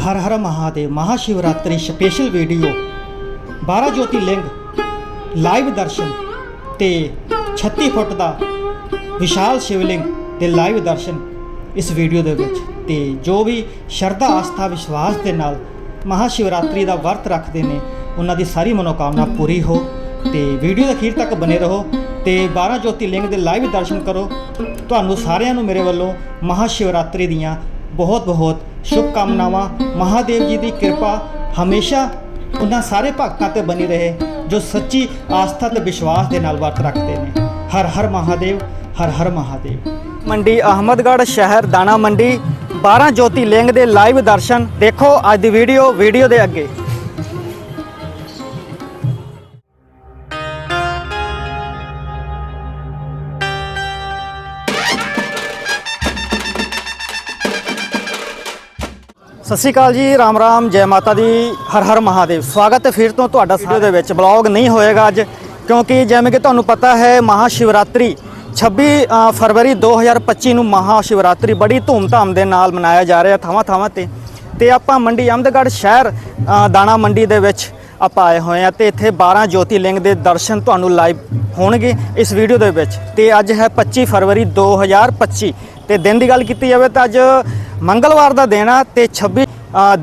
हर हर Mahadev Mahashivratri special video 12 ज्योतिर्लिंग live दर्शन ते 36 foot का विशाल शिवलिंग के लाइव दर्शन इस वीडियो दे विच ते जो भी शरधा आस्था विश्वास के नाल महाशिवरात्रि का वर्त रखते हैं उन्हां दी सारी मनोकामना पूरी हो। तो वीडियो के अखीर तक बने रहो तो 12 ज्योतिर्लिंग के लाइव दर्शन करो। तुहानू सारिਆਂ ਨੂੰ मेरे वालों महाशिवरात्रि दियां बहुत बहुत शुभकामनावां। महादेव जी की कृपा हमेशा उन्हां सारे भगतां ते बनी रहे जो सच्ची आस्था ते विश्वास के नाल वर्त रखते हैं। हर हर महादेव, हर हर महादेव। मंडी अहमदगढ़ शहर दाणा मंडी 12 ज्योतिर्लिंग के लाइव दर्शन देखो अज की वीडियो के अगे। सत श्री अकाल जी, राम राम, जय माता दी, हर हर महादेव। स्वागत है फिर तो तुहाडा वीडियो दे विच। ब्लॉग नहीं होएगा अज क्योंकि जिवें कि तुहानूं पता है महाशिवरात्रि 26 फरवरी 2025 ਨੂੰ महाशिवरात्रि बड़ी धूमधाम ਦੇ ਨਾਲ ਮਨਾਇਆ ਜਾ ਰਿਹਾ ਥਾਵਾਂ ਥਾਵਾਂ ਤੇ ਆਪਾਂ ਮੰਡੀ ਅਹਿਮਦਗੜ੍ਹ ਸ਼ਹਿਰ ਦਾਣਾ ਮੰਡੀ ਦੇ ਵਿੱਚ ਆਪਾਂ ਆਏ ਹੋਏ ਆ ਤੇ ਇੱਥੇ 12 ज्योतिर्लिंग ਦੇ ਦਰਸ਼ਨ ਤੁਹਾਨੂੰ ਲਾਈਵ ਹੋਣਗੇ ਇਸ ਵੀਡੀਓ ਦੇ ਵਿੱਚ। ਤੇ ਅੱਜ ਹੈ 25 ਫਰਵਰੀ 2025 ਤੇ ਦਿਨ ਦੀ ਗੱਲ ਕੀਤੀ ਜਾਵੇ ਤਾਂ ਅੱਜ ਮੰਗਲਵਾਰ ਦਾ ਦਿਨ ਆ ਤੇ 26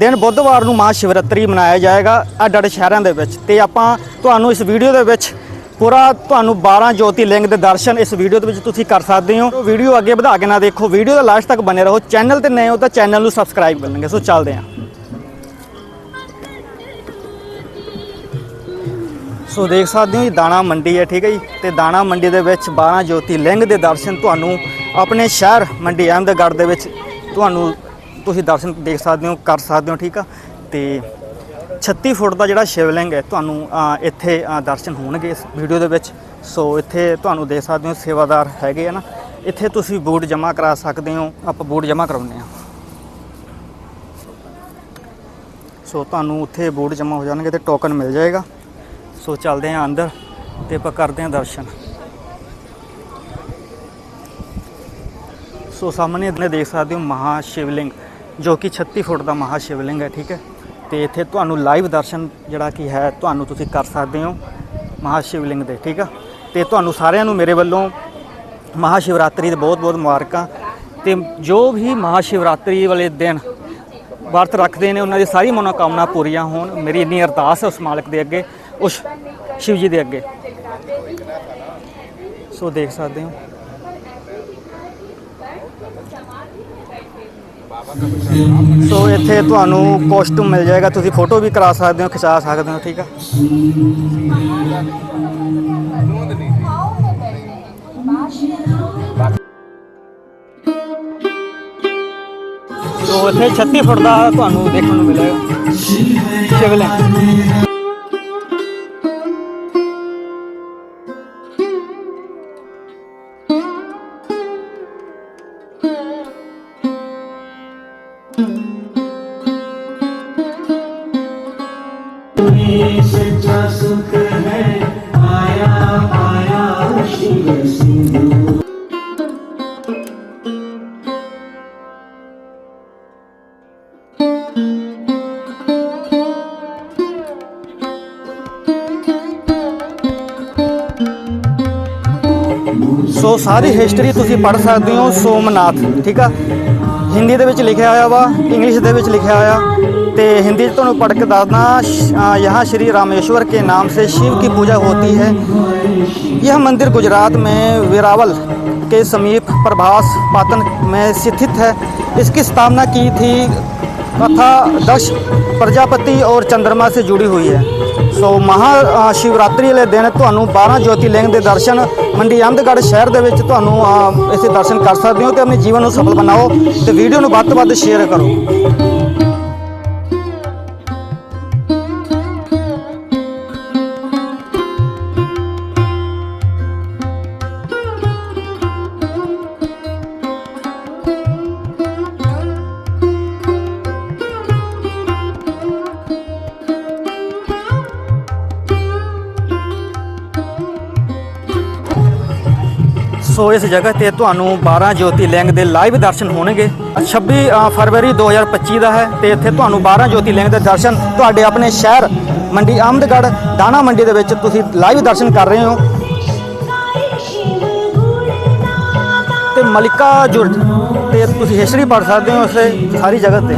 दिन बुधवार ਨੂੰ महाशिवरात्रि ਮਨਾਇਆ ਜਾਏਗਾ ਅੱਡ ਅੱਡ ਸ਼ਹਿਰਾਂ ਦੇ ਵਿੱਚ। ਤੇ ਆਪਾਂ ਤੁਹਾਨੂੰ ਇਸ ਵੀਡੀਓ ਦੇ ਵਿੱਚ पूरा ਤੁਹਾਨੂੰ 12 ज्योतिर्लिंग ਦੇ ਦਰਸ਼ਨ ਇਸ ਵੀਡੀਓ ਦੇ ਵਿੱਚ ਤੁਸੀਂ ਕਰ ਸਕਦੇ ਹੋ। ਵੀਡੀਓ ਅੱਗੇ ਵਧਾ ਕੇ ਨਾ ਦੇਖੋ, ਵੀਡੀਓ ਦਾ ਲਾਸਟ ਤੱਕ ਬਨੇ ਰਹੋ। ਚੈਨਲ ਤੇ ਨਏ ਹੋ ਤਾਂ ਚੈਨਲ ਨੂੰ ਸਬਸਕ੍ਰਾਈਬ ਕਰ ਲੈਣਗੇ। ਸੋ ਚੱਲਦੇ ਹਾਂ। ਸੋ ਦੇਖ ਸਕਦੇ ਹੋ ਜੀ ਦਾਣਾ ਮੰਡੀ ਹੈ, ਠੀਕ ਹੈ ਜੀ। ਤੇ ਦਾਣਾ ਮੰਡੀ ਦੇ ਵਿੱਚ 12 ज्योतिर्लिंग ਦੇ ਦਰਸ਼ਨ ਤੁਹਾਨੂੰ ਆਪਣੇ ਸ਼ਹਿਰ ਮੰਡੀ ਅਹਿਮਦਗੜ੍ਹ ਦੇ ਵਿੱਚ ਤੁਹਾਨੂੰ ਤੁਸੀਂ ਦਰਸ਼ਨ ਦੇਖ ਸਕਦੇ ਹੋ, ਕਰ ਸਕਦੇ ਹੋ, ਠੀਕ ਆ। ਤੇ 36 ਫੁੱਟ ਦਾ ਜਿਹੜਾ ਸ਼ਿਵਲਿੰਗ ਹੈ ਤੁਹਾਨੂੰ ਇੱਥੇ ਦਰਸ਼ਨ ਹੋਣਗੇ ਇਸ ਵੀਡੀਓ ਦੇ ਵਿੱਚ। ਸੋ ਇੱਥੇ ਤੁਹਾਨੂੰ ਦੇਖ ਸਕਦੇ ਹੋ ਸੇਵਾਦਾਰ ਹੈਗੇ ਆ ਨਾ, ਇੱਥੇ ਤੁਸੀਂ ਬੂਟ ਜਮ੍ਹਾਂ ਕਰਾ ਸਕਦੇ ਹੋ। ਆਪਾਂ ਬੂਟ ਜਮ੍ਹਾਂ ਕਰਾਉਂਦੇ ਹਾਂ। ਸੋ ਤੁਹਾਨੂੰ ਉੱਥੇ ਬੂਟ ਜਮ੍ਹਾਂ ਹੋ ਜਾਣਗੇ ਤੇ ਟੋਕਨ ਮਿਲ ਜਾਏਗਾ। ਸੋ ਚੱਲਦੇ ਹਾਂ ਅੰਦਰ ਤੇ ਆਪਾਂ ਕਰਦੇ ਹਾਂ ਦਰਸ਼ਨ। ਸੋ ਸਾਹਮਣੇ ਆਪਣੇ ਦੇਖ ਸਕਦੇ ਹੋ महाशिवलिंग जो कि 36 फुट का महाशिवलिंग है, ठीक है। तो इत्थे तुहानू लाइव दर्शन जिहड़ा कि है तुहानू तुसीं कर सकते हो महाशिवलिंग दे, ठीक है। तो तुहानू सारिਆਂ ਨੂੰ मेरे वालों महाशिवरात्रि दे बहुत बहुत मुबारकां। तो जो भी महाशिवरात्रि वाले दिन वर्त रखते हैं उन्होंने सारी मनोकामना पूरियां होण। मेरी इन्नी अरदास है उस मालिक के अगे, उस शिव जी के अगे। सो देख सकते हो सो इत्थे तुहानू कॉस्ट्यूम मिल जाएगा, तुसीं फोटो भी करा सकते हो, खिचा सकते हो, ठीक है। तो इत्थे 36 फुट का तुहानू देखने को मिलेगा शिवलिंग। सुख है आया आया शिव सिंधु। सो सारी हिस्टरी तुसीं पढ़ सकते हो सोमनाथ, ठीक है। हिंदी दे विच लिखिया होया वा, इंग्लिश दे विच लिखिया होया। तो हिंदी तो पढ़ के दसना, यहाँ श्री रामेश्वर के नाम से शिव की पूजा होती है। यह मंदिर गुजरात में वेरावल के समीप प्रभास पाटन में स्थित है। इसकी स्थापना की थी तथा दक्ष प्रजापति और चंद्रमा से जुड़ी हुई है। सो महाशिवरात्रि वाले दिन तुहानू 12 ज्योतिर्लिंग के दर्शन मंडी अहमदगढ़ शहर के विच तुहानू इसे दर्शन कर सकते हो। तो अपने जीवन को सफल बनाओ तो वीडियो को वध तो वध शेयर करो। ਸੋ ਇਸ ਜਗ੍ਹਾ ਤੇ ਤੁਹਾਨੂੰ 12 ਜੋਤੀਲਿੰਗ ਦੇ ਲਾਈਵ ਦਰਸ਼ਨ ਹੋਣਗੇ। 26 ਫਰਵਰੀ 2025 ਦਾ ਹੈ ਤੇ ਇੱਥੇ ਤੁਹਾਨੂੰ 12 ਜੋਤੀਲਿੰਗ ਦੇ ਦਰਸ਼ਨ ਤੁਹਾਡੇ ਆਪਣੇ ਸ਼ਹਿਰ ਮੰਡੀ ਅਹਿਮਦਗੜ੍ਹ ਦਾਣਾ ਮੰਡੀ ਦੇ ਵਿੱਚ ਤੁਸੀਂ ਲਾਈਵ ਦਰਸ਼ਨ ਕਰ ਰਹੇ ਹੋ। ਤੇ ਮਲਿਕਾ ਜੁਰਜ ਤੇ ਤੁਸੀਂ ਹਿਸਟਰੀ ਪੜ੍ਹ ਸਕਦੇ ਹੋ ਉਸ ਸਾਰੀ ਜਗ੍ਹਾ ਤੇ।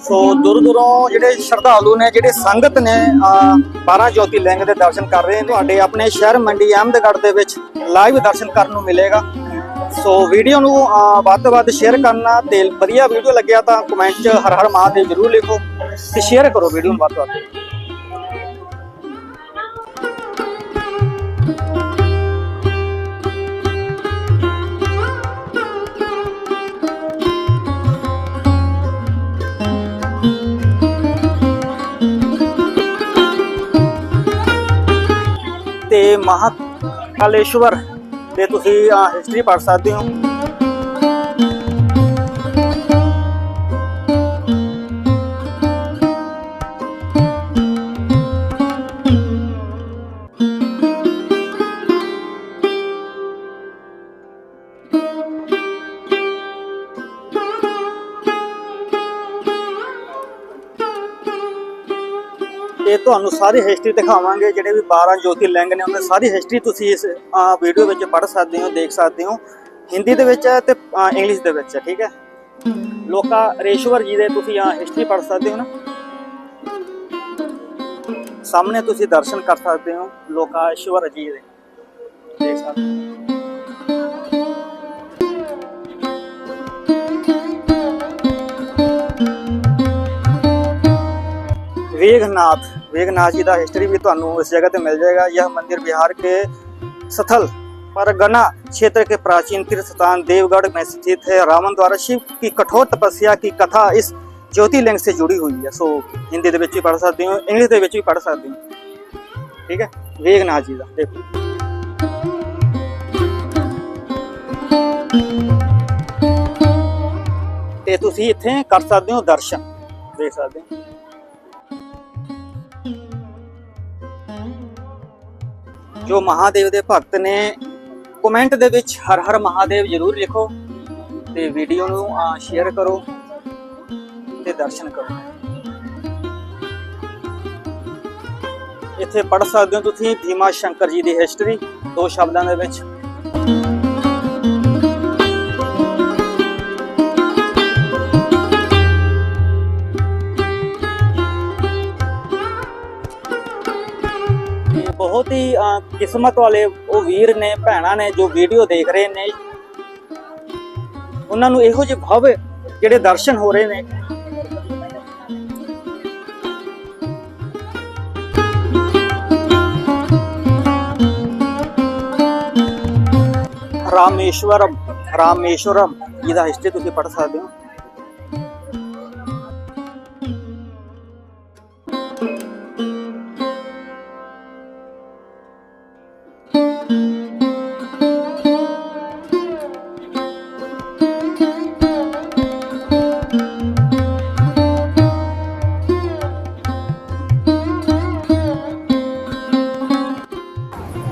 ਸੋ ਦੂਰ ਦੂਰੋਂ ਜਿਹੜੇ ਸ਼ਰਧਾਲੂ ਨੇ, ਜਿਹੜੇ ਸੰਗਤ ਨੇ 12 ਜੋਤੀਲਿੰਗ ਦੇ ਦਰਸ਼ਨ ਕਰ ਰਹੇ ਨੇ। ਤੁਹਾਡੇ ਆਪਣੇ ਸ਼ਹਿਰ ਮੰਡੀ ਅਹਿਮਦਗੜ੍ਹ ਦੇ ਵਿੱਚ ਲਾਈਵ ਦਰਸ਼ਨ ਕਰਨ ਨੂੰ ਮਿਲੇਗਾ। ਸੋ ਵੀਡੀਓ ਨੂੰ ਵੱਧ ਤੋਂ ਵੱਧ ਸ਼ੇਅਰ ਕਰਨਾ ਤੇ ਵਧੀਆ ਵੀਡੀਓ ਲੱਗਿਆ ਤਾਂ ਕਮੈਂਟ 'ਚ ਹਰ ਹਰ ਮਹਾਦੇਵ ਜ਼ਰੂਰ ਲਿਖੋ ਤੇ ਸ਼ੇਅਰ ਕਰੋ ਵੀਡੀਓ ਨੂੰ ਵੱਧ ਤੋਂ ਵੱਧ। ਤੇ ਮਹਾਕਾਲੇਸ਼ਵਰ ਦੇ ਤੁਸੀਂ ਹਿਸਟਰੀ ਪੜ੍ਹ ਸਕਦੇ ਹੋ। ਤੇ ਤੁਹਾਨੂੰ ਸਾਰੀ ਹਿਸਟਰੀ ਦਿਖਾਵਾਂਗੇ, ਜਿਹੜੇ ਵੀ 12 ਜੋਤੀਲਿੰਗ ਨੇ ਉਹਨਾਂ ਦੀ ਸਾਰੀ ਹਿਸਟਰੀ ਤੁਸੀਂ ਇਸ ਵੀਡੀਓ ਵਿੱਚ ਪੜ੍ਹ ਸਕਦੇ ਹੋ, ਦੇਖ ਸਕਦੇ ਹੋ। ਹਿੰਦੀ ਦੇ ਵਿੱਚ ਹੈ ਤੇ ਇੰਗਲਿਸ਼ ਦੇ ਵਿੱਚ ਹੈ, ਠੀਕ ਹੈ। ਲੋਕਾਰੇਸ਼ਵਰ ਜੀ ਦੇ ਤੁਸੀਂ ਹਿਸਟਰੀ ਪੜ੍ਹ ਸਕਦੇ ਹੋ ਨਾ, ਸਾਹਮਣੇ ਤੁਸੀਂ ਦਰਸ਼ਨ ਕਰ ਸਕਦੇ ਹੋ ਲੋਕਾਰੇਸ਼ਵਰ ਜੀ ਦੇ, ਦੇਖ ਸਕਦੇ ਹੋ। वेघनाथ जी का हिस्ट्री भी ਤੁਹਾਨੂੰ इस जगह पे मिल जाएगा। यह मंदिर बिहार के स्थल परगना क्षेत्र के प्राचीन तीर्थ स्थान देवगढ़ में स्थित है। रावण द्वारा शिव की कठोर तपस्या की कथा इस ज्योतिर्लिंग से जुड़ी हुई है। सो हिंदी ਦੇ ਵਿੱਚ ਵੀ पढ़ सकते हो, इंग्लिश ਦੇ ਵਿੱਚ ਵੀ पढ़ सकते हो, ठीक है। वेघनाथ जी का देखो, ਤੇ ਤੁਸੀਂ ਇੱਥੇ ਕਰ ਸਕਦੇ ਹੋ ਦਰਸ਼ਨ, ਦੇਖ ਸਕਦੇ ਹੋ। ਜੋ ਮਹਾਦੇਵ ਦੇ ਭਗਤ ਨੇ ਕਮੈਂਟ ਦੇ ਵਿੱਚ ਹਰ ਹਰ ਮਹਾਦੇਵ ਜ਼ਰੂਰ ਲਿਖੋ ਤੇ ਵੀਡੀਓ ਨੂੰ ਸ਼ੇਅਰ ਕਰੋ ਤੇ ਦਰਸ਼ਨ ਕਰੋ। ਇੱਥੇ ਪੜ੍ਹ ਸਕਦੇ ਹੋ ਤੁਸੀਂ ਭੀਮਾ ਸ਼ੰਕਰ ਜੀ ਦੀ ਹਿਸਟਰੀ 2 ਸ਼ਬਦਾਂ ਦੇ ਵਿੱਚ। बहुत ही किस्मत वाले वो वीर ने भैणां ने जो वीडियो देख रहे ने, उन्होंने इहो ਜਿਹੇ भव्य ਜਿਹੜੇ दर्शन हो रहे ने। ਰਾਮੇਸ਼ਵਰਮ ਇਹਦਾ ਹਿਸਟਰੀ ਤੁਸੀਂ ਪੜ੍ਹ ਸਕਦੇ ਹੋ।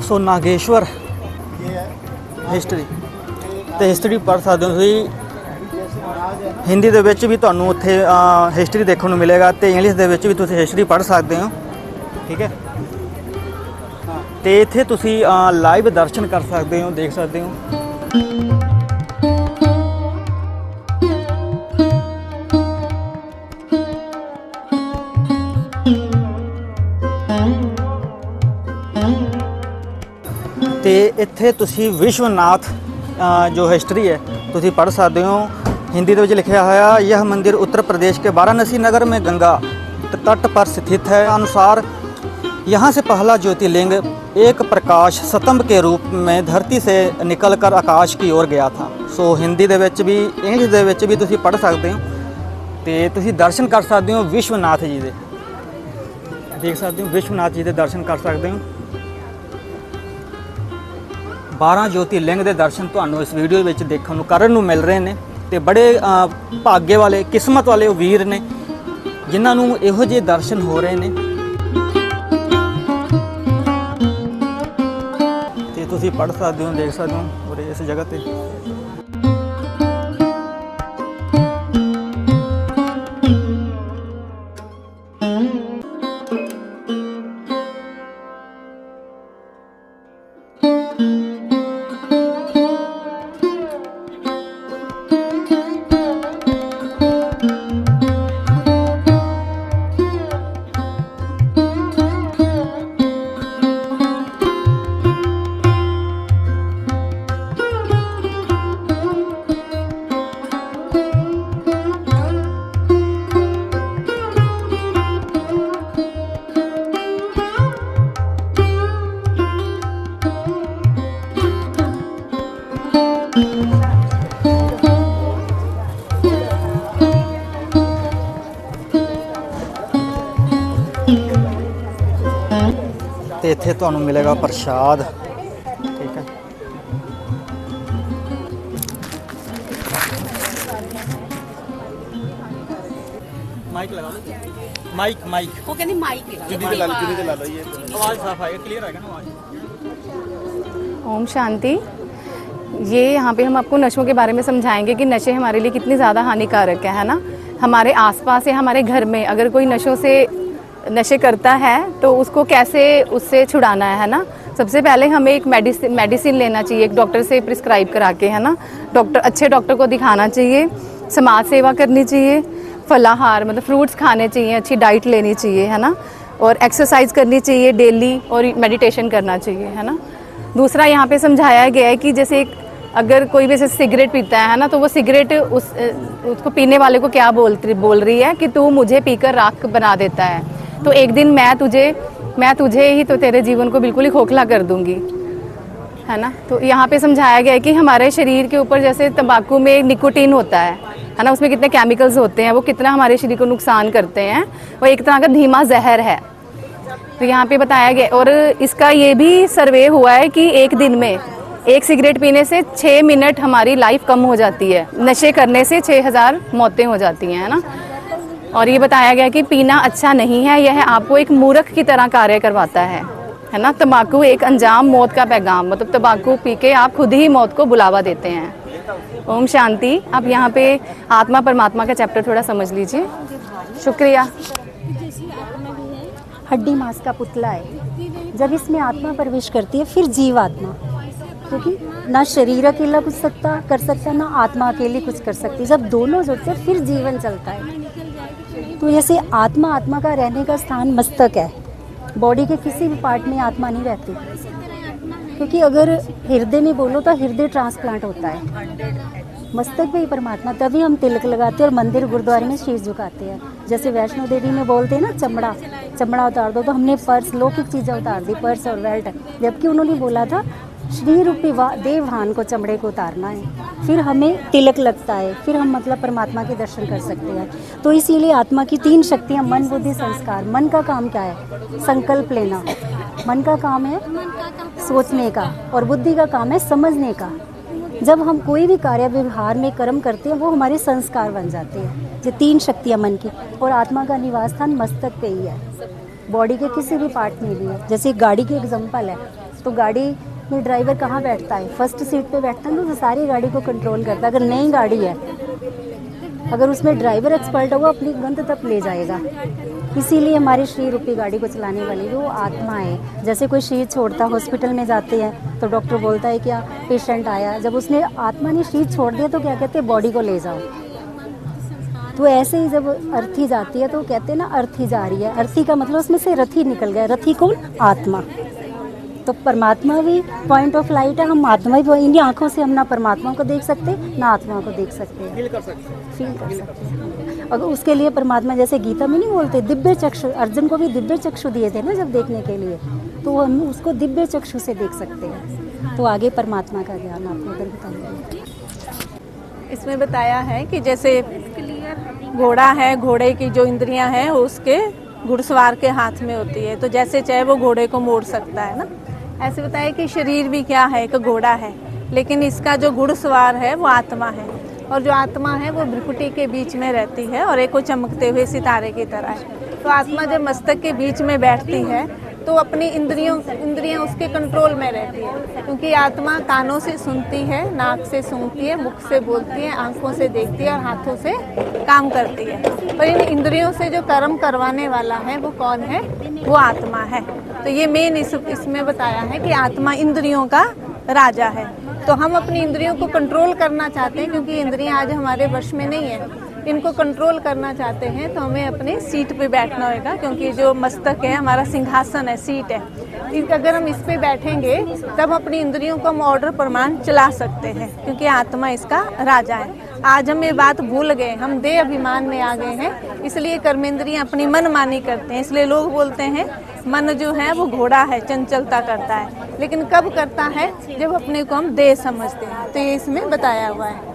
ਸੋ ਨਾਗੇਸ਼ਵਰ ਹਿਸਟਰੀ ਤੇ ਹਿਸਟਰੀ ਪੜ੍ਹ ਸਕਦੇ ਹੋ ਤੁਸੀਂ। ਹਿੰਦੀ ਦੇ ਵਿੱਚ ਵੀ ਤੁਹਾਨੂੰ ਉੱਥੇ ਹਿਸਟਰੀ ਦੇਖਣ ਨੂੰ ਮਿਲੇਗਾ ਤੇ ਇੰਗਲਿਸ਼ ਦੇ ਵਿੱਚ ਵੀ ਤੁਸੀਂ ਹਿਸਟਰੀ ਪੜ੍ਹ ਸਕਦੇ ਹੋ, ਠੀਕ ਹੈ। ਤੇ ਇੱਥੇ ਤੁਸੀਂ ਲਾਈਵ ਦਰਸ਼ਨ ਕਰ ਸਕਦੇ ਹੋ, ਦੇਖ ਸਕਦੇ ਹੋ। ਤੇ ਇੱਥੇ ਤੁਸੀਂ ਵਿਸ਼ਵਨਾਥ ਜੋ ਹਿਸਟਰੀ ਹੈ ਤੁਸੀਂ ਪੜ੍ਹ ਸਕਦੇ ਹੋ। हिंदी ਦੇ ਵਿੱਚ ਲਿਖਿਆ ਹੋਇਆ यह मंदिर उत्तर प्रदेश के वाराणसी नगर में गंगा तट पर स्थित है। अनुसार यहाँ से पहला ज्योतिर्लिंग एक प्रकाश स्तंभ के रूप में धरती से निकलकर आकाश की ओर गया था। सो हिंदी ਦੇ ਵਿੱਚ ਵੀ ਇੰਗਲਿਸ਼ ਦੇ ਵਿੱਚ ਵੀ ਤੁਸੀਂ ਪੜ੍ਹ ਸਕਦੇ ਹੋ ਤੇ ਤੁਸੀਂ ਦਰਸ਼ਨ ਕਰ ਸਕਦੇ ਹੋ ਵਿਸ਼ਵਨਾਥ ਜੀ ਦੇ, ਦੇਖ ਸਕਦੇ ਹੋ ਵਿਸ਼ਵਨਾਥ ਜੀ ਦੇ ਦਰਸ਼ਨ ਕਰ ਸਕਦੇ ਹੋ। 12 ज्योतिर्लिंग ਦੇ ਦਰਸ਼ਨ ਤੁਹਾਨੂੰ ਇਸ ਵੀਡੀਓ ਵਿੱਚ ਦੇਖਣ ਨੂੰ ਕਰਨ ਨੂੰ ਮਿਲ ਰਹੇ ਨੇ ਤੇ ਬੜੇ ਭਾਗੇ ਵਾਲੇ ਕਿਸਮਤ ਵਾਲੇ ਉਹ ਵੀਰ ਨੇ ਜਿਨ੍ਹਾਂ ਨੂੰ ਇਹੋ ਜਿਹੇ ਦਰਸ਼ਨ ਹੋ ਰਹੇ ਨੇ ਤੇ ਤੁਸੀਂ ਪੜ੍ਹ ਸਕਦੇ ਹੋ ਦੇਖ ਸਕਦੇ ਹੋ ਔਰ ਇਸ ਜਗ੍ਹਾ ਤੇ ਤੇ ਇੱਥੇ ਤੁਹਾਨੂੰ ਮਿਲੇਗਾ ਪ੍ਰਸ਼ਾਦ ਠੀਕ ਹੈ ਮਾਈਕ ਲਗਾ ਲਓ ਮਾਈਕ वो कहनी माइक चुनी पे ला लो ये आवाज साफ आएगा क्लियर आएगा ना आवाज ओम शांति। ये यहाँ पे हम आपको नशों के बारे में समझाएंगे कि नशे हमारे लिए कितनी ज़्यादा हानिकारक है ना। हमारे आसपास या हमारे घर में अगर कोई नशे करता है तो उसको कैसे उससे छुड़ाना है ना। सबसे पहले हमें एक मेडिसिन लेना चाहिए एक डॉक्टर से प्रिस्क्राइब करा के है ना। अच्छे डॉक्टर को दिखाना चाहिए, समाज सेवा करनी चाहिए, फलाहार मतलब फ्रूट्स खाने चाहिए, अच्छी डाइट लेनी चाहिए है ना, और एक्सरसाइज करनी चाहिए डेली और मेडिटेशन करना चाहिए है ना। दूसरा यहाँ पे समझाया गया है कि जैसे अगर कोई भी जैसे सिगरेट पीता है ना तो वो सिगरेट उसको पीने वाले को क्या बोल रही है कि तू मुझे पीकर राख बना देता है, तो एक दिन मैं तुझे ही तो तेरे जीवन को बिल्कुल ही खोखला कर दूंगी है ना। तो यहाँ पे समझाया गया है कि हमारे शरीर के ऊपर जैसे तंबाकू में निकोटीन होता है ना, उसमें कितने केमिकल्स होते हैं, वो कितना हमारे शरीर को नुकसान करते हैं, वो एक तरह का धीमा जहर है। तो यहाँ पे बताया गया और इसका ये भी सर्वे हुआ है कि एक दिन में एक सिगरेट पीने से 6 मिनट हमारी लाइफ कम हो जाती है, नशे करने से 6000 मौतें हो जाती हैं है ना। और ये बताया गया कि पीना अच्छा नहीं है, यह आपको एक मूर्ख की तरह कार्य करवाता है ना। तंबाकू एक अंजाम मौत का पैगाम, मतलब तंबाकू पी के आप खुद ही मौत को बुलावा देते हैं। ओम शांति। आप यहाँ पे आत्मा परमात्मा का चैप्टर थोड़ा समझ लीजिए। शुक्रिया। हड्डी मांस का पुतला है, जब इसमें आत्मा प्रवेश करती है फिर जीव आत्मा, क्योंकि ना शरीर अकेला कुछ कर सकता ना आत्मा अकेली कुछ कर सकती, जब दोनों जुड़ते हैं फिर जीवन चलता है। तो जैसे आत्मा का रहने का स्थान मस्तक है, बॉडी के किसी भी पार्ट में आत्मा नहीं रहती, क्योंकि अगर हृदय में बोलो तो हृदय ट्रांसप्लांट होता है, मस्तक पे ही परमात्मा। तभी हम तिलक लगाते हैं और मंदिर गुरुद्वारे में शीश झुकाते हैं। जैसे वैष्णो देवी में बोलते हैं ना चमड़ा उतार दो, तो हमने पर्स लौकिक चीज़ें उतार दी, पर्स और बेल्ट, जबकि उन्होंने बोला था श्री रूपी देववान को चमड़े को उतारना है, फिर हमें तिलक लगता है, फिर हम मतलब परमात्मा के दर्शन कर सकते हैं। तो इसीलिए आत्मा की 3 शक्तियाँ मन बुद्धि संस्कार। मन का काम क्या है? संकल्प लेना। मन का काम है सोचने का और बुद्धि का काम है समझने का। जब हम कोई भी कार्य व्यवहार में कर्म करते हैं वो हमारे संस्कार बन जाते हैं। ये 3 शक्तियाँ मन की, और आत्मा का निवास स्थान मस्तक पे ही है, बॉडी के किसी भी पार्ट में भी है। जैसे गाड़ी की एग्जाम्पल है, तो गाड़ी में ड्राइवर कहाँ बैठता है? फर्स्ट सीट पे बैठता है, तो सारी गाड़ी को कंट्रोल करता है। अगर नई गाड़ी है, अगर उसमें ड्राइवर एक्सपर्ट होगा अपनी गंत तक ले जाएगा। इसीलिए हमारी श्री रूपी गाड़ी को चलाने वाली वो आत्मा है। जैसे कोई शीट छोड़ता, हॉस्पिटल में जाते हैं तो डॉक्टर बोलता है क्या पेशेंट आया, जब उसने आत्मा ने शीट छोड़ दिया तो क्या कहते हैं? बॉडी को ले जाओ। तो ऐसे ही जब अर्थी जाती है तो कहते हैं ना अर्थी जा रही है, अर्थी का मतलब उसमें से रथी निकल गया। रथी कौन? आत्मा। तो परमात्मा भी पॉइंट ऑफ लाइट है, हम आत्मा भी इन्हीं आँखों से हम ना परमात्मा को देख सकते ना आत्मा को देख सकते हैं, फील कर सकते हैं। अगर उसके लिए परमात्मा जैसे गीता में नहीं बोलते दिव्य चक्षु, अर्जुन को भी दिव्य चक्षु दिए थे ना जब देखने के लिए, तो हम उसको दिव्य चक्षु से देख सकते हैं। तो आगे परमात्मा का ज्ञान आपको अगर बताइए। इसमें बताया है कि जैसे घोड़ा है, घोड़े की जो इंद्रियां हैं उसके घुड़सवार के हाथ में होती है, तो जैसे चाहे वो घोड़े को मोड़ सकता है ना, ऐसे बताया कि शरीर भी क्या है, एक घोड़ा है, लेकिन इसका जो घुड़सवार है वो आत्मा है, और जो आत्मा है वो भ्रुकुटी के बीच में रहती है और एक वो चमकते हुए सितारे की तरह है। तो आत्मा जब मस्तक के बीच में बैठती है तो अपनी इंद्रियां उसके कंट्रोल में रहती है, क्योंकि आत्मा कानों से सुनती है, नाक से सूंघती है, मुख से बोलती है, आंखों से देखती है और हाथों से काम करती है। पर इन इंद्रियों से जो कर्म करवाने वाला है वो कौन है? वो आत्मा है। तो ये मेन इसमें बताया है कि आत्मा इंद्रियों का राजा है। तो हम अपनी इंद्रियों को कंट्रोल करना चाहते हैं, क्योंकि इंद्रियां आज हमारे वश में नहीं है। इनको कंट्रोल करना चाहते हैं तो हमें अपने सीट पे बैठना होगा, क्योंकि जो मस्तक है हमारा सिंहासन है, सीट है। अगर हम इस पे बैठेंगे तब अपनी इंद्रियों को हम ऑर्डर प्रमाण चला सकते हैं, क्योंकि आत्मा इसका राजा है। आज हम ये बात भूल गए, हम देह अभिमान में आ गए हैं, इसलिए कर्मेंद्रियां अपनी मनमानी करते हैं। इसलिए लोग बोलते हैं मन जो है वो घोड़ा है, चंचलता करता है, लेकिन कब करता है? जब अपने को हम देह समझते हैं। तो ये इसमें बताया हुआ है।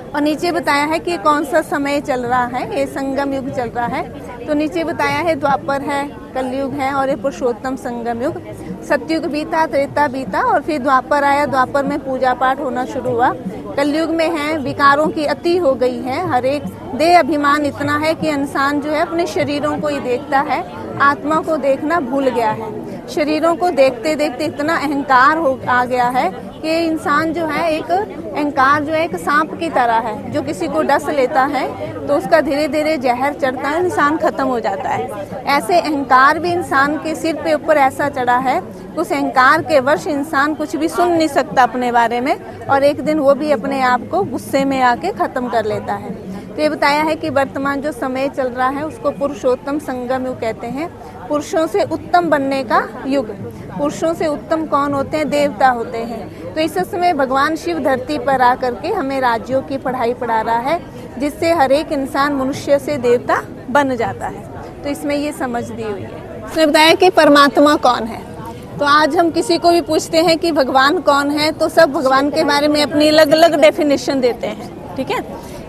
और नीचे बताया है कि कौन सा समय चल रहा है, ये संगम युग चल रहा है। तो नीचे बताया है द्वापर है, कलयुग है और ये पुरुषोत्तम संगम युग। सतयुग बीता, त्रेता बीता और फिर द्वापर आया। द्वापर में पूजा पाठ होना शुरू हुआ। कलयुग में है विकारों की अति हो गई है, हर एक देह अभिमान इतना है कि इंसान जो है अपने शरीरों को ही देखता है, आत्मा को देखना भूल गया है। शरीरों को देखते देखते इतना अहंकार आ गया है कि इंसान जो है एक अहंकार जो है एक सांप की तरह है, जो किसी को डस लेता है तो उसका धीरे धीरे जहर चढ़ता है, इंसान खत्म हो जाता है। ऐसे अहंकार भी इंसान के सिर पे ऊपर ऐसा चढ़ा है, उस अहंकार के वश इंसान कुछ भी सुन नहीं सकता अपने बारे में, और एक दिन वो भी अपने आप को गुस्से में आके खत्म कर लेता है। तो ये बताया है कि वर्तमान जो समय चल रहा है उसको पुरुषोत्तम संगम युग कहते हैं, पुरुषों से उत्तम बनने का युग। पुरुषों से उत्तम कौन होते हैं? देवता होते हैं। तो इस समय भगवान शिव धरती पर आकर के हमें राज्यों की पढ़ाई पढ़ा रहा है, जिससे हर एक इंसान मनुष्य से देवता बन जाता है। तो इसमें ये समझ दी हुई है। इसने बताया कि परमात्मा कौन है। तो आज हम किसी को भी पूछते हैं कि भगवान कौन है, तो सब भगवान के बारे में अपनी अलग अलग डेफिनेशन देते हैं। ठीक है,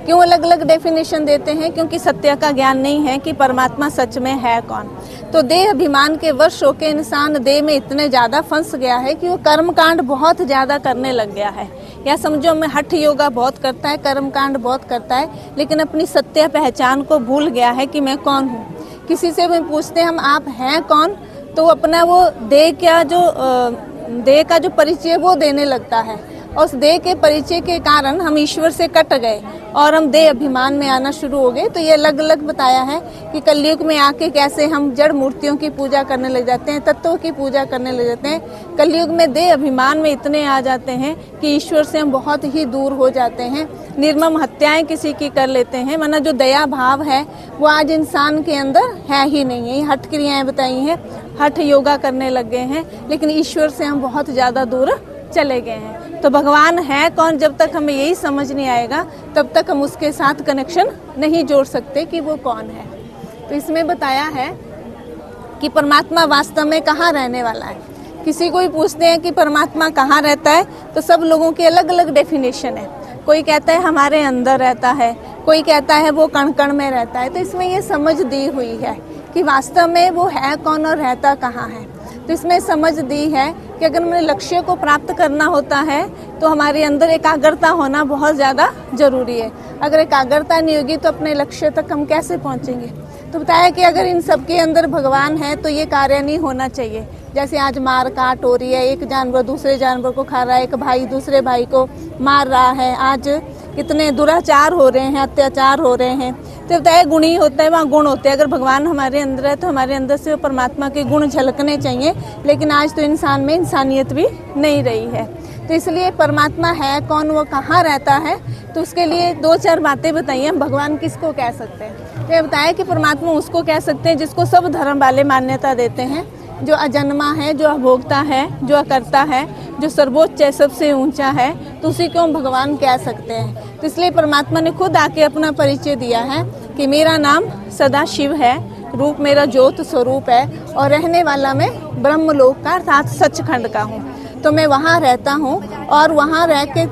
क्यों अलग अलग डेफिनेशन देते हैं? क्योंकि सत्य का ज्ञान नहीं है कि परमात्मा सच में है कौन। तो देह अभिमान के वश होकर इंसान देह में इतने ज्यादा फंस गया है कि वो कर्म कांड बहुत ज्यादा करने लग गया है। या समझो मैं हठ योगा बहुत करता है, कर्म कांड बहुत करता है, लेकिन अपनी सत्य पहचान को भूल गया है कि मैं कौन हूँ। किसी से भी पूछते हैं हम आप हैं कौन, तो अपना वो देह का जो परिचय वो देने लगता है। और उस देह के परिचय के कारण हम ईश्वर से कट गए और हम देह अभिमान में आना शुरू हो गए। तो ये अलग अलग बताया है कि कलयुग में आके कैसे हम जड़ मूर्तियों की पूजा करने लग जाते हैं, तत्वों की पूजा करने लग जाते हैं। कलयुग में देह अभिमान में इतने आ जाते हैं कि ईश्वर से हम बहुत ही दूर हो जाते हैं। निर्मम हत्याएं किसी की कर लेते हैं, वरना जो दया भाव है वो आज इंसान के अंदर है ही नहीं है। हठ क्रियाएं बताई हैं, हठ योगा करने लग गए हैं, लेकिन ईश्वर से हम बहुत ज्यादा दूर चले गए हैं। तो भगवान है कौन, जब तक हमें यही समझ नहीं आएगा तब तक हम उसके साथ कनेक्शन नहीं जोड़ सकते कि वो कौन है। तो इसमें बताया है कि परमात्मा वास्तव में कहाँ रहने वाला है। किसी को भी पूछते हैं कि परमात्मा कहाँ रहता है, तो सब लोगों की अलग अलग डेफिनेशन है। कोई कहता है हमारे अंदर रहता है, कोई कहता है वो कण कण में रहता है। तो इसमें ये समझ दी हुई है कि वास्तव में वो है कौन और रहता कहाँ है। तो इसमें समझ दी है कि अगर हमें लक्ष्य को प्राप्त करना होता है तो हमारे अंदर एकाग्रता होना बहुत ज़्यादा जरूरी है। अगर एकाग्रता नहीं होगी तो अपने लक्ष्य तक हम कैसे पहुंचेंगे। तो बताया कि अगर इन सबके अंदर भगवान है तो ये कार्य नहीं होना चाहिए। जैसे आज मार काट हो रही है, एक जानवर दूसरे जानवर को खा रहा है, एक भाई दूसरे भाई को मार रहा है, आज कितने दुराचार हो रहे हैं, अत्याचार हो रहे हैं। तो बताया गुण ही होता है, वहाँ गुण होते हैं। अगर भगवान हमारे अंदर है तो हमारे अंदर से परमात्मा के गुण झलकने चाहिए, लेकिन आज तो इंसान में इंसानियत भी नहीं रही है। तो इसलिए परमात्मा है कौन, वो कहाँ रहता है, तो उसके लिए दो चार बातें बताइए। हम भगवान किसको कह सकते हैं? तो ये बताया कि परमात्मा उसको कह सकते हैं जिसको सब धर्म वाले मान्यता देते हैं, जो अजन्मा है, जो अभोक्ता है, जो अकर्ता है, जो सर्वोच्च है, सबसे ऊंचा है, तो उसी को हम भगवान कह सकते हैं। तो इसलिए परमात्मा ने खुद आके अपना परिचय दिया है कि मेरा नाम सदा शिव है, रूप मेरा ज्योत स्वरूप है और रहने वाला मैं ब्रह्मलोक का अर्थात सचखंड का हूँ। तो मैं वहाँ रहता हूँ और वहाँ रह के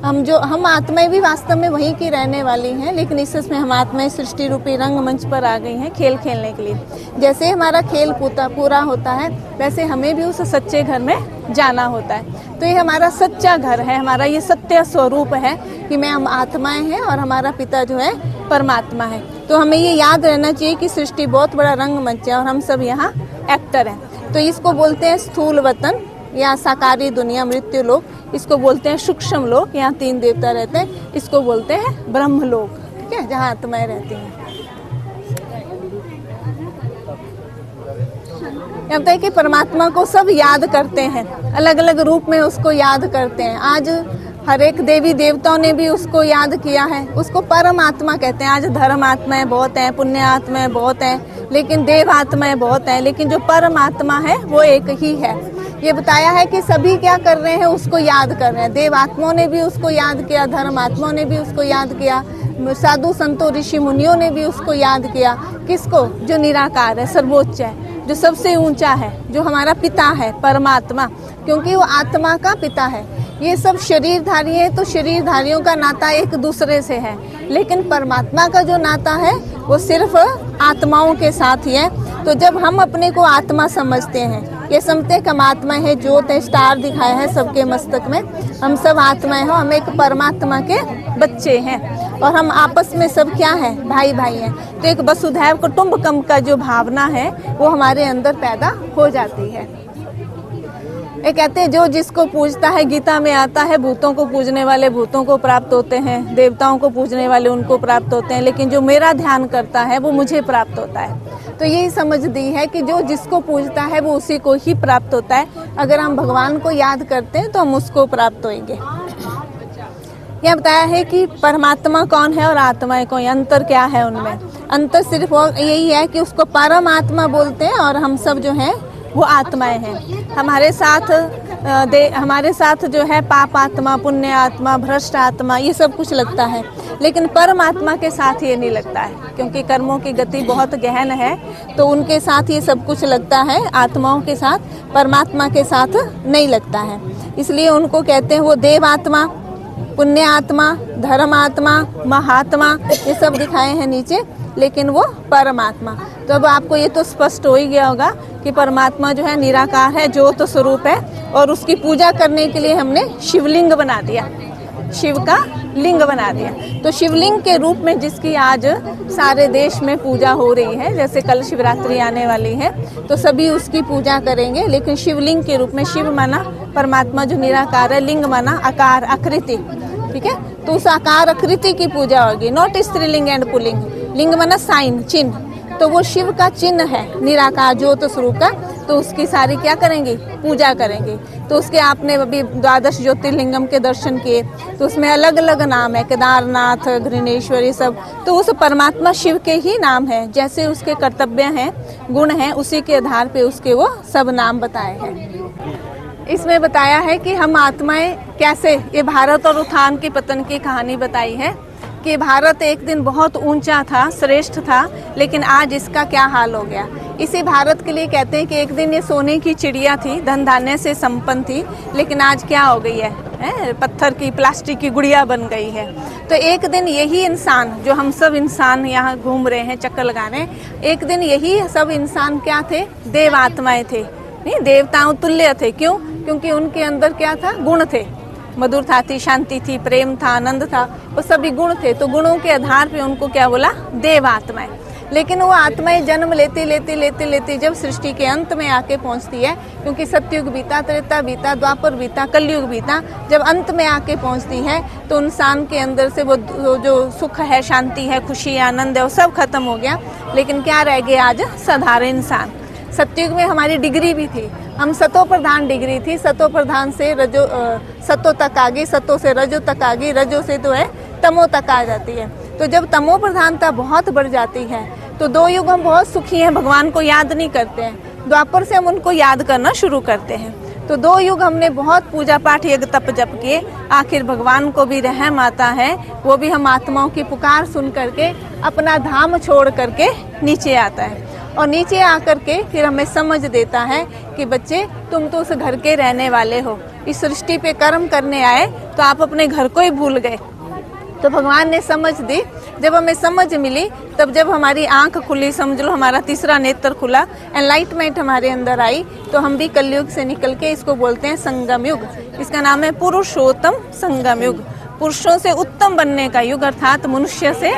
हम आत्माएं भी वास्तव में वहीं की रहने वाली हैं, लेकिन इसमें हम आत्माएं सृष्टि रूपी रंगमंच पर आ गई हैं खेल खेलने के लिए। जैसे हमारा खेल पूरा होता है वैसे हमें भी उस सच्चे घर में जाना होता है। तो ये हमारा सच्चा घर है, हमारा ये सत्य स्वरूप है कि हम आत्माएं हैं और हमारा पिता जो है परमात्मा है। तो हमें ये याद रहना चाहिए कि सृष्टि बहुत बड़ा रंगमंच है और हम सब यहाँ एक्टर हैं। तो इसको बोलते हैं स्थूल वतन या साकारी दुनिया, मृत्यु लोक, इसको बोलते हैं सूक्ष्म लोक, यहाँ 3 देवता रहते हैं, इसको बोलते हैं ब्रह्म लोक, ठीक है, जहाँ आत्माएं रहती हैं। यहाँ बताइए कि परमात्मा को सब याद करते हैं, अलग अलग रूप में उसको याद करते हैं। आज हर एक देवी देवताओं ने भी उसको याद किया है, उसको परमात्मा कहते हैं। आज धर्म आत्माएं बहुत हैं, पुण्य आत्माएं बहुत हैं, लेकिन देव आत्माएं बहुत हैं, लेकिन जो परमात्मा है वो एक ही है। ये बताया है कि सभी क्या कर रहे हैं, उसको याद कर रहे हैं। देव आत्माओं ने भी उसको याद किया, धर्म आत्माओं ने भी उसको याद किया, साधु संतों ऋषि मुनियों ने भी उसको याद किया। किसको? जो निराकार है, सर्वोच्च है, जो सबसे ऊंचा है, जो हमारा पिता है परमात्मा, क्योंकि वो आत्मा का पिता है। ये सब शरीरधारी है, तो शरीरधारियों का नाता एक दूसरे से है, लेकिन परमात्मा का जो नाता है वो सिर्फ आत्माओं के साथ ही है। तो जब हम अपने को आत्मा समझते हैं, ये समझते हैं कि हम आत्मा है, ज्योत है, स्टार दिखाया है सबके मस्तक में, हम सब आत्माएं हो, हम एक परमात्मा के बच्चे हैं और हम आपस में सब क्या है, भाई भाई हैं। तो एक वसुधैव कुटुंबकम का जो भावना है वो हमारे अंदर पैदा हो जाती है। ये कहते हैं जो जिसको पूजता है, गीता में आता है, भूतों को पूजने वाले भूतों को प्राप्त होते हैं, देवताओं को पूजने वाले उनको प्राप्त होते हैं, लेकिन जो मेरा ध्यान करता है वो मुझे प्राप्त होता है। तो यही समझ दी है कि जो जिसको पूजता है वो उसी को ही प्राप्त होता है। अगर हम भगवान को याद करते हैं तो हम उसको प्राप्त होंगे। यह बताया है कि परमात्मा कौन है और आत्माएं कौन, अंतर क्या है उनमें। अंतर सिर्फ यही है कि उसको परमात्मा बोलते हैं और हम सब जो हैं वो आत्माएं हैं। हमारे साथ जो है पाप आत्मा, पुण्य आत्मा, भ्रष्ट आत्मा, ये सब कुछ लगता है, लेकिन परमात्मा के साथ ये नहीं लगता है, क्योंकि कर्मों की गति बहुत गहन है, तो उनके साथ ये सब कुछ लगता है, आत्माओं के साथ, परमात्मा के साथ नहीं लगता है। इसलिए उनको कहते हैं वो देव आत्मा, पुण्य आत्मा, धर्म आत्मा, महात्मा, ये सब दिखाए हैं नीचे, लेकिन वो परमात्मा। तो अब आपको ये तो स्पष्ट हो ही गया होगा कि परमात्मा जो है निराकार है, ज्योत स्वरूप है, और उसकी पूजा करने के लिए हमने शिवलिंग बना दिया, शिव का लिंग बना दिया। तो शिवलिंग के रूप में जिसकी आज सारे देश में पूजा हो रही है, जैसे कल शिवरात्रि आने वाली है तो सभी उसकी पूजा करेंगे, लेकिन शिवलिंग के रूप में, शिव माना परमात्मा जो निराकार है, लिंग माना आकार, आकृति, ठीक है। तो उस आकार आकृति की पूजा होगी, नॉट स्त्रीलिंग एंड पुल्लिंग। लिंग माना साइन, चिन्ह, तो वो शिव का चिन्ह है निराकार ज्योत स्वरूप का, तो उसकी सारी क्या करेंगे, पूजा करेंगे। तो उसके आपने अभी 12 ज्योतिर्लिंगम के दर्शन किए, तो उसमें अलग अलग नाम है, केदारनाथ, घृणेश्वर, ये सब, तो उस परमात्मा शिव के ही नाम है। जैसे उसके कर्तव्य हैं, गुण हैं, उसी के आधार पे उसके वो सब नाम बताए हैं। इसमें बताया है कि हम आत्माएं कैसे, ये भारत और उत्थान की पतन की कहानी बताई है कि भारत एक दिन बहुत ऊंचा था, श्रेष्ठ था, लेकिन आज इसका क्या हाल हो गया। इसी भारत के लिए कहते हैं कि एक दिन ये सोने की चिड़िया थी, धन धान्य से संपन्न थी, लेकिन आज क्या हो गई है, पत्थर की, प्लास्टिक की गुड़िया बन गई है। तो एक दिन यही इंसान, जो हम सब इंसान यहाँ घूम रहे हैं, चक्कर लगा रहे हैं, एक दिन यही सब इंसान क्या थे, देव आत्माएं थे, नहीं देवताओं तुल्य थे। क्यों? क्योंकि उनके अंदर क्या था, गुण थे, मधुरता थी, शांति थी, प्रेम था, आनंद था, वो सभी गुण थे। तो गुणों के आधार पे उनको क्या बोला, देव आत्माएं। लेकिन वो आत्माएं जन्म लेते लेते लेते लेते जब सृष्टि के अंत में आके पहुंचती है, क्योंकि सतयुग बीता, त्रेता बीता, द्वापर बीता, कलयुग बीता, जब अंत में आके पहुंचती है तो इंसान के अंदर से वो जो सुख है, शांति है, खुशी, आनंद है, वो सब खत्म हो गया। लेकिन क्या रह गया आज, साधारण इंसान। सतयुग में हमारी डिग्री भी थी, हम सतो प्रधान डिग्री थी, सतो प्रधान से रजो सतो तक आ गई, सतो से रजो तक आ गई, रजो से तो है तमो तक आ जाती है। तो जब तमो प्रधानता बहुत बढ़ जाती है तो 2 युग हम बहुत सुखी हैं, भगवान को याद नहीं करते हैं, द्वापर से हम उनको याद करना शुरू करते हैं। तो 2 युग हमने बहुत पूजा पाठ, यज्ञ, तप, जप किए, आखिर भगवान को भी रहम आता है, वो भी हम आत्माओं की पुकार सुन करके अपना धाम छोड़ करके नीचे आता है। और नीचे आकर के फिर हमें समझ देता है कि बच्चे तुम तो उस घर के रहने वाले हो, इस सृष्टि पे कर्म करने आए तो आप अपने घर को ही भूल गए। तो भगवान ने समझ दी। जब हमें समझ मिली तब जब हमारी आंख खुली, समझ लो हमारा तीसरा नेत्र खुला, एनलाइटमेंट हमारे अंदर आई, तो हम भी कलयुग से निकल के इसको बोलते हैं संगम युग। इसका नाम है पुरुषोत्तम संगम युग, पुरुषों से उत्तम बनने का युग, अर्थात मनुष्य से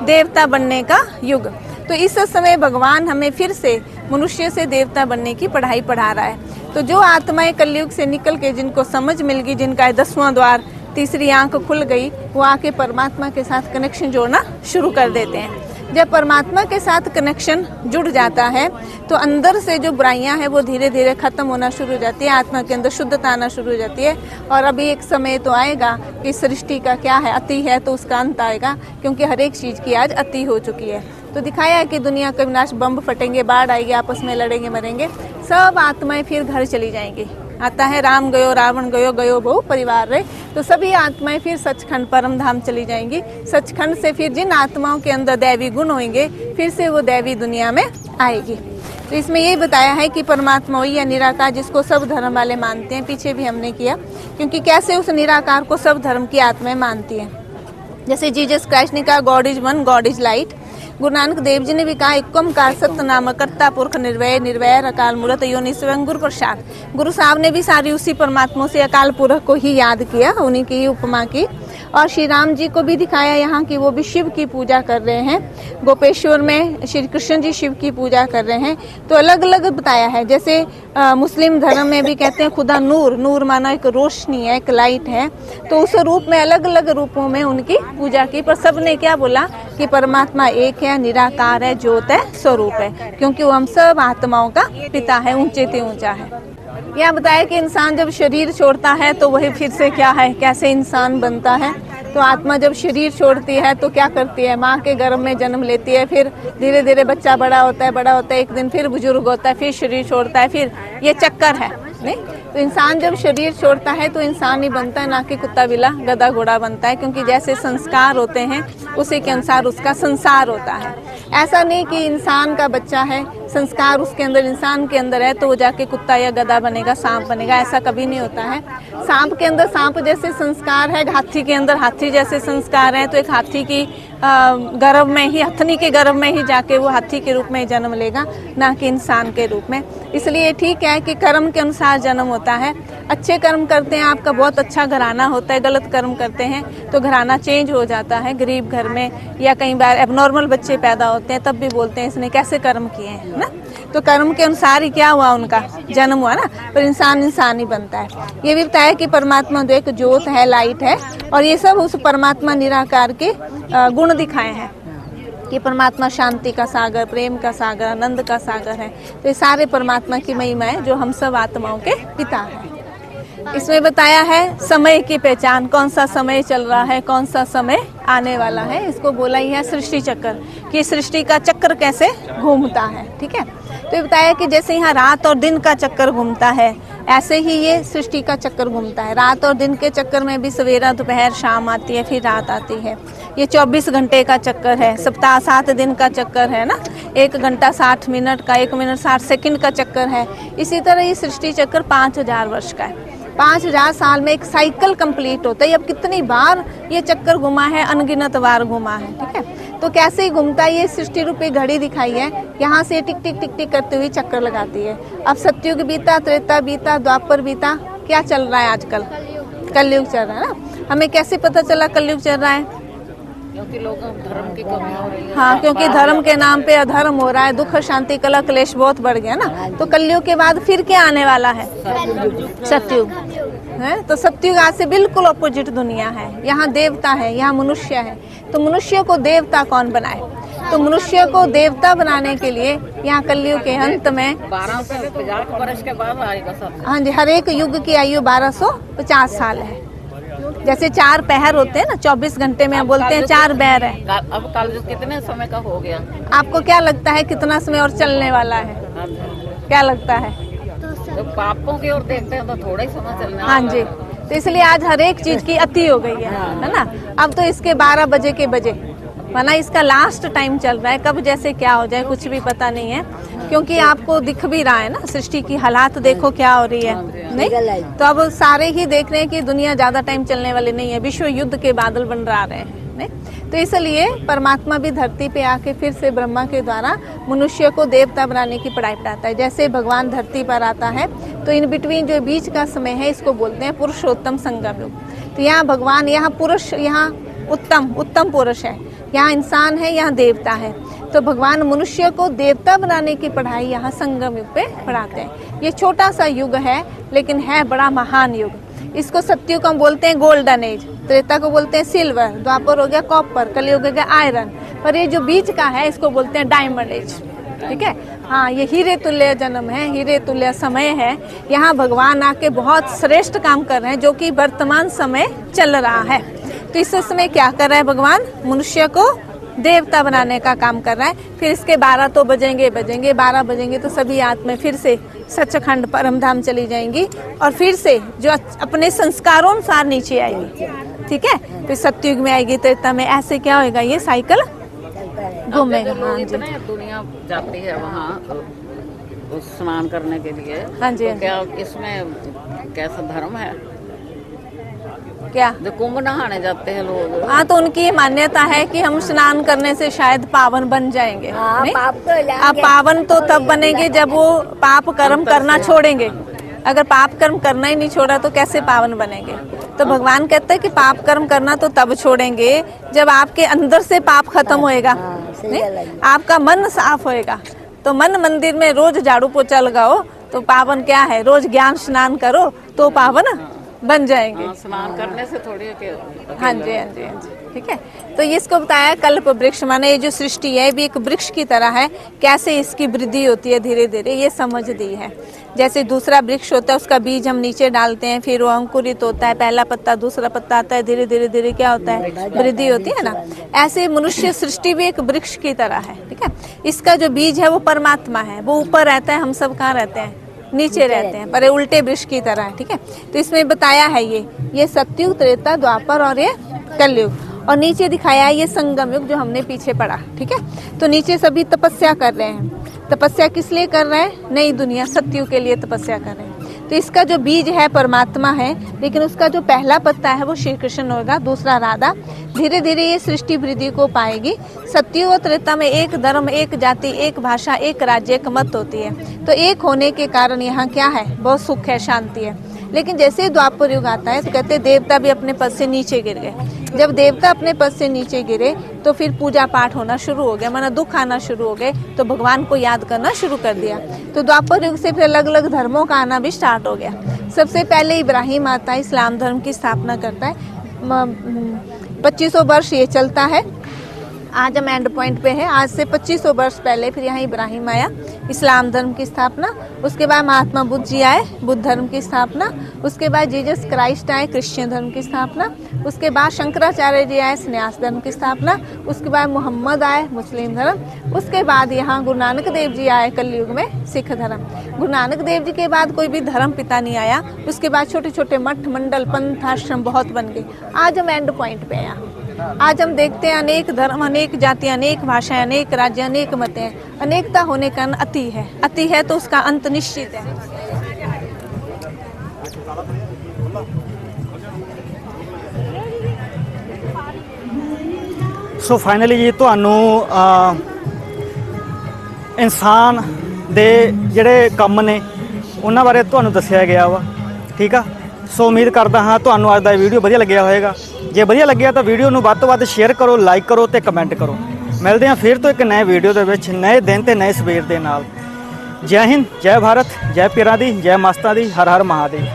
देवता बनने का युग। तो इस समय भगवान हमें फिर से मनुष्य से देवता बनने की पढ़ाई पढ़ा रहा है। तो जो आत्माएं कलयुग से निकल के जिनको समझ मिल गई, जिनका 10वां द्वार, तीसरी आंख खुल गई, वो आके परमात्मा के साथ कनेक्शन जोड़ना शुरू कर देते हैं। जब परमात्मा के साथ कनेक्शन जुड़ जाता है तो अंदर से जो बुराइयां हैं वो धीरे धीरे खत्म होना शुरू हो जाती है, आत्मा के अंदर शुद्धता आना शुरू हो जाती है। और अभी एक समय तो आएगा कि सृष्टि का क्या है, अति है तो उसका अंत आएगा, क्योंकि हर एक चीज की आज अति हो चुकी है। तो दिखाया है कि दुनिया का विनाश, बम फटेंगे, बाढ़ आएगी, आपस में लड़ेंगे, मरेंगे, सब आत्माएं फिर घर चली जाएंगी। आता है राम गयो रावण गयो, गयो बहु परिवार रहे। तो सभी आत्माएं फिर सचखंड परम धाम चली जाएंगी। सचखंड से फिर जिन आत्माओं के अंदर दैवी गुण होंगे फिर से वो दैवी दुनिया में आएगी। तो इसमें यही बताया है कि परमात्मा वही है निराकार, जिसको सब धर्म वाले मानते हैं। पीछे भी हमने किया, क्योंकि कैसे उस निराकार को सब धर्म की आत्माएं मानती हैं। जैसे जीसस क्राइस्ट ने कहा God is one, God is light. Guru Nanak Dev ji ने भी कहा एकमकार सत्य नाम कर्ता पुरख निर्वय निर्वैर अकाल मूर्त योनि स्वयं गुरु प्रसाद। गुरु साहब ने भी सारी उसी परमात्मा से अकाल पुरख को ही याद किया, उन्हीं की ही उपमा की। और श्री राम जी को भी दिखाया यहाँ कि वो भी शिव की पूजा कर रहे हैं। गोपेश्वर में श्री कृष्ण जी शिव की पूजा कर रहे हैं। तो अलग अलग बताया है। जैसे मुस्लिम धर्म में भी कहते हैं खुदा नूर, नूर माना एक रोशनी है, एक लाइट है। तो उस रूप में अलग अलग रूपों में उनकी पूजा की, पर सबने क्या बोला कि परमात्मा एक है, निराकार है, ज्योत है, स्वरूप है, क्योंकि वो हम सब आत्माओं का पिता है, ऊंचे से ऊंचा है। यह बताया कि इंसान जब शरीर छोड़ता है तो वही फिर से क्या है, कैसे इंसान बनता है। तो आत्मा जब शरीर छोड़ती है तो क्या करती है, माँ के गर्भ में जन्म लेती है, फिर धीरे धीरे बच्चा बड़ा होता है, एक दिन फिर बुजुर्ग होता है, फिर शरीर छोड़ता है, फिर ये चक्कर है नहीं। तो इंसान जब शरीर छोड़ता है तो इंसान ही बनता है, ना कि कुत्ता बिल्ला गधा घोड़ा बनता है, क्योंकि जैसे संस्कार होते हैं उसी के अनुसार उसका संसार होता है। ऐसा नहीं कि इंसान का बच्चा है, संस्कार उसके अंदर, इंसान के अंदर है तो वो जाके कुत्ता या गधा बनेगा, सांप बनेगा, ऐसा कभी नहीं होता है। सांप के अंदर सांप जैसे संस्कार है, हाथी के अंदर हाथी जैसे संस्कार है। तो एक हाथी की गर्भ में ही, हथनी के गर्भ में ही जाके वो हाथी के रूप में जन्म लेगा, ना कि इंसान के रूप में। इसलिए ठीक है कि कर्म के अनुसार जन्म होता है। अच्छे कर्म करते हैं, आपका बहुत अच्छा घराना होता है, गलत कर्म करते हैं तो घराना चेंज हो जाता है। गरीब घर में या कई बार एबनॉर्मल बच्चे पैदा होते हैं, तब भी बोलते हैं इसने कैसे कर्म किए हैं ना। तो कर्म के अनुसार ही क्या हुआ, उनका जन्म हुआ ना। पर इंसान इंसान ही बनता है। ये भी बताया कि परमात्मा तो एक ज्योत है, लाइट है, और ये सब उस परमात्मा निराकार के गुण दिखाए हैं कि परमात्मा शांति का सागर, प्रेम का सागर, आनंद का सागर है। तो ये सारे परमात्मा की महिमा है जो हम सब आत्माओं के पिता हैं। इसमें बताया है समय की पहचान, कौन सा समय चल रहा है, कौन सा समय आने वाला है। इसको बोला ही है सृष्टि चक्र, कि सृष्टि का चक्र कैसे घूमता है। ठीक है, तो ये बताया कि जैसे यहाँ रात और दिन का चक्कर घूमता है, ऐसे ही ये सृष्टि का चक्कर घूमता है। रात और दिन के चक्कर में भी सवेरा दोपहर शाम आती है, फिर रात आती है। ये 24 घंटे का चक्कर है। सप्ताह 7 दिन का चक्कर है ना, 1 घंटा 60 मिनट का, 1 मिनट 60 सेकंड का चक्कर है। इसी तरह ये सृष्टि चक्कर 5000 वर्ष का है। 5000 साल में एक साइकिल कंप्लीट होता है। अब कितनी बार ये चक्कर घुमा है, अनगिनत बार घुमा है। ठीक है, तो कैसे ही घूमता है, ये सृष्टि रूपी घड़ी दिखाई है, यहाँ से टिक टिक टिक टिक करते हुए चक्कर लगाती है। अब सतयुग बीता, त्रेता बीता, द्वापर बीता, क्या चल रहा है आजकल, कलयुग चल रहा है ना। हमें कैसे पता चला कलयुग चल रहा है, क्योंकि लोग धर्म की कमी हो रही है। हाँ, क्योंकि धर्म के नाम पे अधर्म हो रहा है, दुख शांति कलह क्लेश बहुत बढ़ गया ना। तो कलयुग के बाद फिर क्या आने वाला है, सतयुग है। तो सतयुग आज से बिल्कुल अपोजिट दुनिया है। यहाँ देवता है, यहाँ मनुष्य है। तो मनुष्य को देवता कौन बनाए, तो मनुष्य को देवता बनाने के लिए यहाँ कलयुग के अंत में 1250 वर्ष के बाद आएगा सब। हाँ जी, हर एक युग की आयु 1250 साल है। जैसे 4 पहर होते हैं ना, 24 घंटे में हम बोलते हैं 4 पहर है। अब कलयुग कितने समय का हो गया, आपको क्या लगता है कितना समय और चलने वाला है, क्या लगता है? तो पापों की ओर देखते हैं तो थोड़ा ही समय चलने। हाँ जी, तो इसलिए आज हर एक चीज की अति हो गई है ना। अब तो इसके 12 बजे के बजे वरना इसका लास्ट टाइम चल रहा है, कब जैसे क्या हो जाए कुछ भी पता नहीं है, क्योंकि आपको दिख भी रहा है ना सृष्टि की हालात देखो क्या हो रही है, नहीं तो अब सारे ही देख रहे हैं कि दुनिया ज्यादा टाइम चलने वाली नहीं है, विश्व युद्ध के बादल बन रहे हैं, नहीं तो इसलिए परमात्मा भी धरती पे आके फिर से ब्रह्मा के द्वारा मनुष्य को देवता बनाने की पढ़ाई पढ़ाता है। जैसे भगवान धरती पर आता है तो इन बिटवीन जो बीच का समय है इसको बोलते हैं पुरुषोत्तम संगम युग। तो यहाँ भगवान, यहाँ पुरुष, यहाँ उत्तम पुरुष है, यहाँ इंसान है, यहाँ देवता है। तो भगवान मनुष्य को देवता बनाने की पढ़ाई यहाँ संगम युग पे पढ़ाते हैं। ये छोटा सा युग है लेकिन है बड़ा महान युग। इसको सतयुग हम बोलते हैं गोल्डन एज, त्रेता को बोलते हैं सिल्वर, द्वापर हो गया कॉपर, कलयुग हो गया आयरन, पर ये जो बीच का है इसको बोलते हैं डायमंड एज। ठीक है, हाँ, ये हीरे तुल्य जन्म है, हीरे तुल्य समय है। यहाँ भगवान आके बहुत श्रेष्ठ काम कर रहे हैं जो कि वर्तमान समय चल रहा है। तो इस समय क्या कर रहा है भगवान? मनुष्य को देवता बनाने का काम कर रहा है। फिर इसके 12 तो बजेंगे 12 बजेंगे तो सभी आत्माएं फिर से सचखंड परम धाम चली जाएंगी और फिर से जो अपने संस्कारों अनुसार नीचे आएगी। ठीक है, फिर सतयुग में आएगी, त्रेता में, ऐसे क्या होएगा, ये साइकिल घूमेगा। हाँ जी, दुनिया जाती है वहाँ स्नान करने के लिए। हाँ जी, तो क्या इसमें कैसा धर्म है? क्या जो कुंभ नहाने जाते हैं लोग, हाँ, तो उनकी ये मान्यता है कि हम स्नान करने से शायद पावन बन जाएंगे। नहीं? आप पावन तो तब बनेंगे जब वो पाप कर्म करना छोड़ेंगे। अगर पाप कर्म करना ही नहीं छोड़ा तो कैसे पावन बनेंगे? तो भगवान कहते हैं कि पाप कर्म करना तो तब छोड़ेंगे जब आपके अंदर से पाप खत्म होएगा, नहीं? आपका मन साफ होएगा। तो मन मंदिर में रोज झाड़ू पोछा लगाओ तो पावन क्या है? रोज ज्ञान स्नान करो तो पावन बन जाएंगे। स्नान करने से थोड़ी हाँ जी, हाँ जी, हाँ जी। ठीक है, तो ये इसको बताया कल्प वृक्ष, माने ये जो सृष्टि है भी एक वृक्ष की तरह है, कैसे इसकी वृद्धि होती है धीरे धीरे, ये समझ दी है। जैसे दूसरा वृक्ष होता है उसका बीज हम नीचे डालते हैं, फिर वो अंकुरित होता है, पहला पत्ता दूसरा पत्ता आता है, धीरे धीरे धीरे क्या होता है? वृद्धि होती है ना। ऐसे मनुष्य सृष्टि भी एक वृक्ष की तरह है। ठीक है, इसका जो बीज है वो परमात्मा है, वो ऊपर रहता है, हम सब कहाँ रहते हैं? नीचे रहते हैं, पर ये उल्टे वृक्ष की तरह है। ठीक है, तो इसमें बताया है ये सतयुग, त्रेता, द्वापर और ये कलयुग, और नीचे दिखाया है ये संगम युग जो हमने पीछे पढ़ा। ठीक है, तो नीचे सभी तपस्या कर रहे हैं। तपस्या किस लिए कर रहे हैं? नई दुनिया सतयुग के लिए तपस्या कर रहे हैं। तो इसका जो बीज है परमात्मा है, लेकिन उसका जो पहला पत्ता है वो श्री कृष्ण होगा, दूसरा राधा। धीरे धीरे ये सृष्टि वृद्धि को पाएगी। सतयुग और त्रेता में एक धर्म, एक जाति, एक भाषा, एक राज्य, एक मत होती है। तो एक होने के कारण यहाँ क्या है? बहुत सुख है, शांति है। लेकिन जैसे ही द्वापर युग आता है तो कहते हैं देवता भी अपने पद से नीचे गिर गए। जब देवता अपने पद से नीचे गिरे तो फिर पूजा पाठ होना शुरू हो गया, माना दुख आना शुरू हो गए, तो भगवान को याद करना शुरू कर दिया। तो द्वापर युग से फिर अलग अलग धर्मों का आना भी स्टार्ट हो गया। सबसे पहले इब्राहिम आता है, इस्लाम धर्म की स्थापना करता है। 2500 वर्ष ये चलता है। आज हम एंड पॉइंट पे है। आज से 2500 वर्ष पहले फिर यहाँ इब्राहिम आया, इस्लाम धर्म की स्थापना। उसके बाद महात्मा बुद्ध जी आए, बुद्ध धर्म की स्थापना। उसके बाद जीसस क्राइस्ट आए, क्रिश्चियन धर्म की स्थापना। उसके बाद शंकराचार्य जी आए, संन्यास धर्म की स्थापना। उसके बाद मोहम्मद आए, मुस्लिम धर्म। उसके बाद यहाँ गुरु नानक देव जी आए, कलयुग में सिख धर्म। गुरु नानक देव जी के बाद कोई भी धर्म पिता नहीं आया। उसके बाद छोटे छोटे मठ, मंडल, पंथ, आश्रम बहुत बन गए। आज हम एंड पॉइंट पे आया। आज हम देखते हैं अनेक धर्म, अनेक जातियां, अनेक भाषाएं, अनेक राज्य, अनेक मतें। अनेकता होने का अति है, अति है तो उसका अंत निश्चित है। ਸੋ ਫਾਈਨਲੀ ਜੀ ਤੁਹਾਨੂੰ ਇਨਸਾਨ ਦੇ ਜਿਹੜੇ ਕੰਮ ਨੇ ਉਹਨਾਂ ਬਾਰੇ ਤੁਹਾਨੂੰ ਦੱਸਿਆ ਗਿਆ ਵਾ। ਠੀਕ ਆ, ਸੋ ਉਮੀਦ ਕਰਦਾ ਹਾਂ ਤੁਹਾਨੂੰ ਅੱਜ ਦਾ ਵੀਡੀਓ ਵਧੀਆ ਲੱਗਿਆ ਹੋਵੇਗਾ। ਜੇ ਵਧੀਆ ਲੱਗਿਆ ਤਾਂ ਵੀਡੀਓ ਨੂੰ ਵੱਧ ਤੋਂ ਵੱਧ ਸ਼ੇਅਰ ਕਰੋ, ਲਾਈਕ ਕਰੋ ਤੇ ਕਮੈਂਟ ਕਰੋ। ਮਿਲਦੇ ਹਾਂ ਫਿਰ ਤੋਂ ਇੱਕ ਨਵੇਂ ਵੀਡੀਓ ਦੇ ਵਿੱਚ, ਨਵੇਂ ਦਿਨ ਤੇ ਨਵੇਂ ਸਵੇਰ ਦੇ ਨਾਲ। ਜੈ ਹਿੰਦ, ਜੈ ਭਾਰਤ, ਜੈ ਪੀਰਾਂ ਦੀ, ਜੈ ਮਸਤਾਂ ਦੀ, ਹਰ ਹਰ ਮਹਾਦੇਵ।